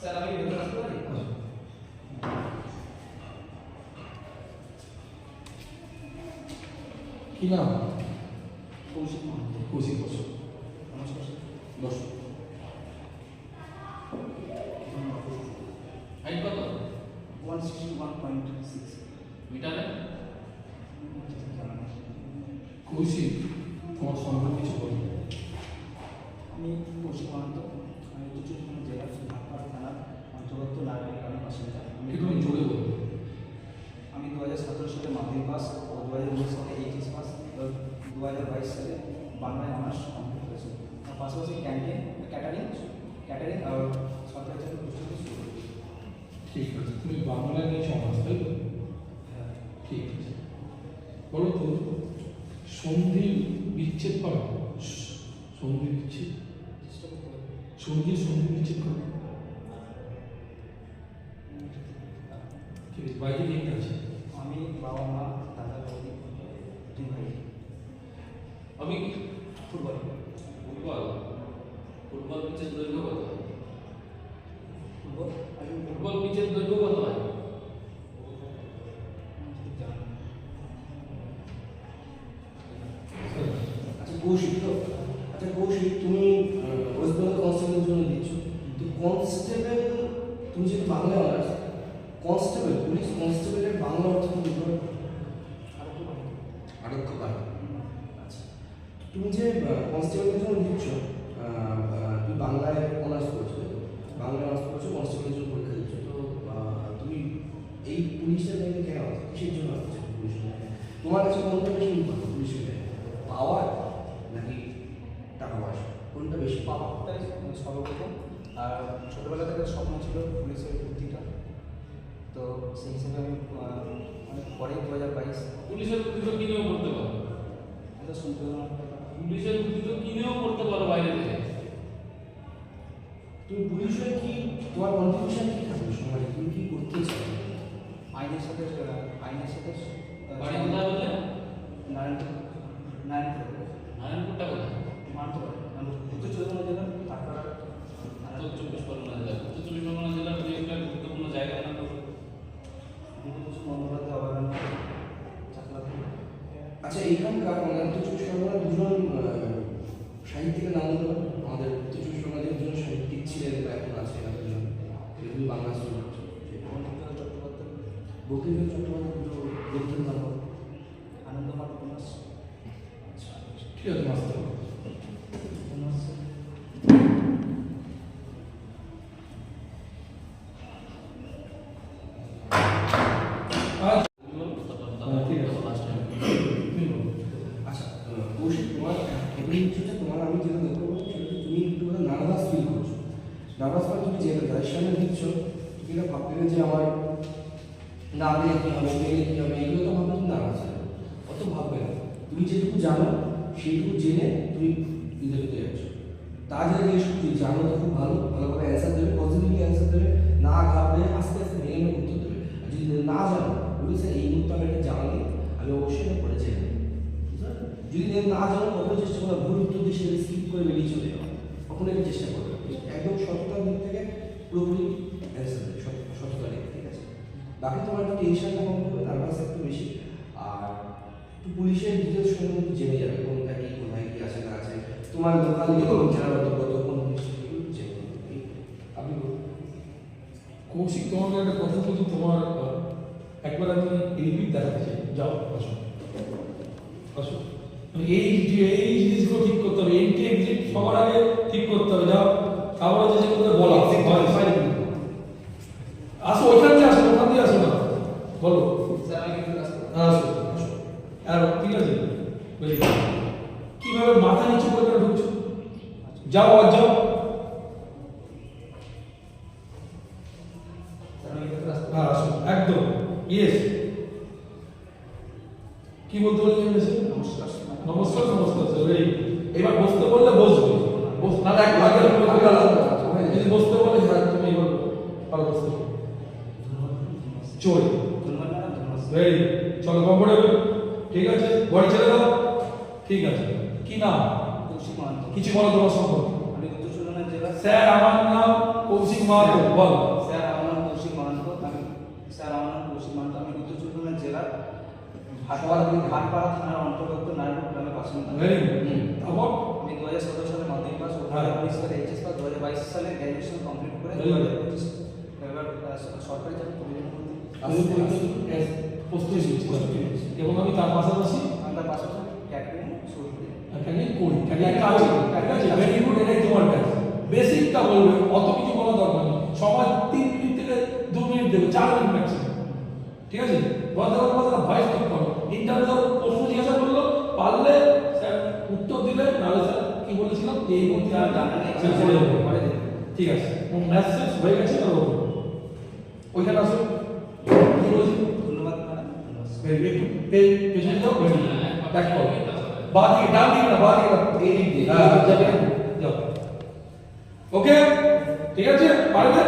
Sir আমি ভেতরে আসতে পারি? কি নাম? কৌশিক মাহাতো। কৌশিক বসু। নমস্কার স্যার। বসু। হাইট কত? 161.6 মিটারে? কৌশিক, তোমার সম্পর্কে কিছু বলো। আমি কৌশিক মাহাতো। আমি উত্তর চব্বিশ জেলার ঢাকা থানার অন্তর্গত নারায়ণ গ্রামের বাসিন্দা। একটু জোরে বলো। আমি 2017 সালে মাধ্যমিক পাস ও 2019 সালে এইচএস পাস এবং 2022 সালে বাংলায় অনার্স কমপ্লিট করেছি। তার পাশাপাশি ক্যাটারিং আর সরকারি চাকরির প্রস্তুতি শুরু করেছি। ঠিক আছে, তুমি বাংলা নিয়ে সমাজ, তাই তো? হ্যাঁ। ঠিক আছে, বলো তো সন্ধি বিচ্ছেদ করো। সন্ধি বিচ্ছেদ, চেষ্টা করতে হবে। সন্ধি বিচ্ছেদ করো। ঠিক আছে, বাইরে কে আছে? আমি, বাবা মা, দাদা বৌদি, 2 ভাই। আমি ফুটবল। ফুটবল পিচের দৈর্ঘ্য কত হয়? ফুটবল ফুটবল পিচের দৈর্ঘ্য কত হয়? আচ্ছা কৌশিক তো, আচ্ছা কৌশিক তুমি ওয়েস্ট বেঙ্গল কনস্টেবলের জন্য দিচ্ছ, তো কনস্টেবল তুমি যেহেতু বাংলা অনার্স, কনস্টেবল পুলিশ কনস্টেবলের বাংলা অর্থ কি বলতে পারো? আরক্ষ বাহিনী। আচ্ছা, তুমি যে কনস্টেবলের জন্য দিচ্ছ, তুমি বাংলায় অনার্স করেছো, বাংলায় অনার্স করেছো, কনস্টেবলের জন্য পরীক্ষা দিচ্ছ, তো তুমি এই পুলিশের লাইনে কেন আসছো, কিসের জন্য আসছো পুলিশের লাইনে? তোমার কাছে কোনটা বেশি ইম্পর্টেন্ট পুলিশের লাইনে, পাওয়ার নাকি টাকা পয়সা, কোনটা বেশি? পাওয়ারটাই সর্বপ্রথম। আর ছোটোবেলা থেকে স্বপ্ন ছিল পুলিশের ভর্তিটা, তো সেই হিসেবে আমি অনেক পরেই 2022 পুলিশের বুদ্ধি তো কিনেও করতে পারো। এটা শুনতে পেলাম। পুলিশের বুদ্ধি তো কিনেও করতে পারো বাইরে থেকে। তুমি পুলিশ হয়ে কি তোমার কন্ট্রিবিউশন কি থাকবে সমাজে, তুমি কি করতে চাও? আইনের সাথে বাড়ি কোথায় বললে? নারায়ণপুর নারায়ণপুরটা কোথায়? মানতে পারে উত্তর চব্বিশ জেলার ঢাকা উত্তর চব্বিশ পরগনা জেলা। উত্তর চব্বিশ পরগনা জেলার দুই একটা গুরুত্বপূর্ণ জায়গার নাম বলো। বন্দ্যোপাধ্যায় অভয়ারণ্য, চাকলাপুর। আচ্ছা এইখানকার মানে উত্তর চব্বিশ পরগনার দুজন সাহিত্যিকের নাম বলতে পারো? আমাদের উত্তর চব্বিশ পরগনার দুজন সাহিত্যিক ছিলেন বা এখন আছে এরা দুজন, যেগুলি বাংলা স্কুল বন্দ্যোপাধ্যায় চট্টোপাধ্যায়, বঙ্কিমচন্দ্র চট্টোপাধ্যায় দুটো লেখকের নাম বলো। আনন্দমার্গ উপন্যাস। ঠিক আছে, মাস্টার। উপন্যাস ঠিক আছে, তুমি বলো। আচ্ছা কৌশিক, তোমার এমনি হচ্ছে তোমার আমি যেটা দেখতে পাচ্ছি সেটা হচ্ছে তুমি একটু নার্ভাস ফিল করছো। নার্ভাস মানে তুমি যে যাদের সামনে দিচ্ছ তুমি এটা ভাবতে যে আমার না পেলে কী হবে, পেলে কী হবে, এগুলো তো ভাববে তুমি নার্ভাস হবে, অত ভাববে না। তুমি যেটুকু জানো সেইটুকু জেনে তুমি দিতে দিতে যাচ্ছ। তা যারা জিজ্ঞেস করছি জানো তো খুব ভালো, ভালোভাবে অ্যান্সার দেবে, পজিটিভলি অ্যান্সার দেবে, না ঘাবড়ে আস্তে আস্তে ভেঙে ভেঙে উত্তর দেবে। আর যদি না জানো বলবে স্যার এই মুহূর্তে আমি এটা জানা নেই, আমি অবশ্যই এটা পড়ে জেনে নেব। যদি না জানো কখনো চেষ্টা করো ভুল উত্তর দিয়ে সেটা স্কিপ করে বেরিয়ে চলে যাও, কখনো এটা চেষ্টা করবে একদম সততার দিক থেকে পুরোপুরি অ্যান্সার দেবে, সততার দিক, ঠিক আছে? বাকি তোমার একটু টেনশনটা কম করবে, নার্ভাস একটু বেশি, আর একটু পুলিশের ডিটেলস সম্বন্ধে জেনে যাবে, কোনটা কি কোথায় কি আছে না আছে, তোমার লোকাল যারা অন্তর্গত কোন জেনে নেবে। আপনি বলুন। কৌশিক, তোমাকে একটা কথা বলছি, তোমার একবার আমি রিপিট দেখাতে চাই। যাও, আসো আসো। এই জিনিসগুলো ঠিক করতে হবে, এন্ট্রি এক্সিট সবার আগে ঠিক করতে হবে। যাও, তারপরে যে যেগুলো বলা আসো, ওইখান দিয়ে আসো, ওখান দিয়ে আসো না, বলো। স্যার আমি কিন্তু আসতে পারি। আসো আসো, আর ঠিক আছে, বুঝলি কিভাবে মাথা নিচু করে কেন ঢুকছো? যাও আর যাও। স্যার আমি কিন্তু আসতে পারি। হ্যাঁ আসো, একদম ইয়েস। কি বলতে বললেন? নমস্কার স্যার। নমস্কার, নমস্কার স্যার, ভেরি গুড। এবার বসতে বললে বসবে, নাহলে এক ভাগে যদি বসতে বলে হ্যাঁ তুমি এবার ভালো বসতে চল। ধন্যবাদ ম্যাডাম, ধন্যবাদ স্যার। ভেরি চলো, কমফোর্টেবল, ঠিক আছে, বডি ছেড়ে দাও, ঠিক আছে। কি নাম? কৌশিক মাহাতো। কিছু বলো তোমার সম্পর্কে। আমি উত্তর চব্বিশ জেলা। স্যার আমার নাম কৌশিক মাহাতো বল। স্যার আমার নাম কৌশিক মাহাতো, আমি উত্তর চব্বিশ পরগনা জেলার ভাটপাড়া থানার অন্তর্গত নারায়ণপুর গ্রামের বাসিন্দা। Very good. তারপর আমি 2017 সালে মাধ্যমিক পাস, হ্যাঁ। 2019 সালে এইচএস পাস, 2022 সালে গ্র্যাজুয়েশন কমপ্লিট করে Very good. 2025 এবার সরকারি চাকরি প্রয়োজন করতে আমি প্রস্তুতি নিচ্ছি এবং আমি তার পাশাপাশি আমরা পাশাপাশি ক্যাটারিং শুরু করি। ক্যানিং করি, ক্যানিং কাজ করি, ঠিক আছে? ভেরি গুড, এটাই তোমার কাজ। বেসিকটা বলবে, অত কিছু বলা দরকার নেই। সবাই 3 মিনিট থেকে 2 মিনিট দেবে, 4 মিনিট ম্যাক্সিমাম, ঠিক আছে? কথা ভয়েস ঠিক করো। ইন্টারভিউ প্রশ্ন জিজ্ঞাসা করলো, পারলে স্যার উত্তর দিলে, নাহলে স্যার কি বলেছিলাম যে এই মধ্যে আর জানা নেই, স্যার বলে দেবো, পরে দেবে। ঠিক আছে? ম্যাথ শেষ হয়ে গেছে না? ওইখানে আসো, কি বলেছি? ধন্যবাদ ম্যাডাম। পেছনে যাও, ব্যাক করো, বাঁ দিকে, ডান দিকে না, বাঁ দিকে না, এই দিক দিয়ে, হ্যাঁ, যাও। ওকে, ঠিক আছে, পারবে?